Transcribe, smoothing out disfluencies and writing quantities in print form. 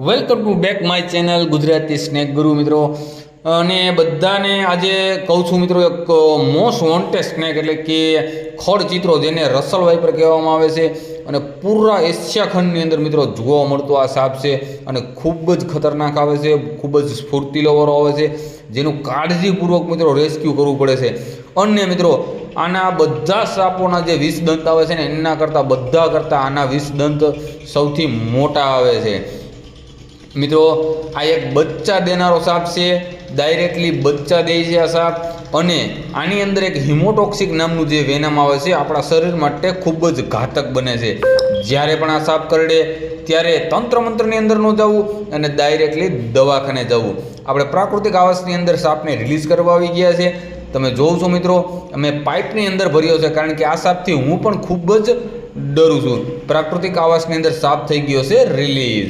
Welcome to back my channel Gujarati snake Guru મિત્રો. અને બધાને આજે કહું છું મિત્રો, એક મોસ્ટ વોન્ટેડ સ્નેક એટલે કે ખડ ચિત્રો, જેને રસલ વાઇપર કહેવામાં આવે છે, અને પૂરા એશિયા ખંડની અંદર મિત્રો જોવા મળતો આ સાપ છે. અને ખૂબ જ ખતરનાક આવે છે, ખૂબ જ સ્ફૂર્તિલોવાળો આવે છે, જેનું કાળજીપૂર્વક મિત્રો રેસ્ક્યુ કરવું પડે છે. અને મિત્રો આના બધા સાપોના જે 20 દંત આવે છે ને, એના કરતાં બધા કરતાં આના 20 દંત સૌથી મોટા આવે છે. મિત્રો આ એક બચ્ચા દેનારો સાપ છે, ડાયરેક્ટલી બચ્ચા દે છે આ સાપ. અને આની અંદર એક હિમોટોક્સિક નામનું જે વેનમ આવે છે, આપણા શરીર માટે ખૂબ જ ઘાતક બને છે. જ્યારે પણ આ સાપ કરડે ત્યારે તંત્ર મંત્રની અંદર ન જવું અને ડાયરેક્ટલી દવાખાને જવું. આપણે પ્રાકૃતિક આવાસની અંદર સાપને રિલીઝ કરવા આવી ગયા છે. તમે જોવો છો મિત્રો, અમે પાઇપની અંદર ભર્યો છે, કારણ કે આ સાપથી હું પણ ખૂબ જ ડરું છું. પ્રાકૃતિક આવાસની અંદર સાપ થઈ ગયો છે રિલીઝ.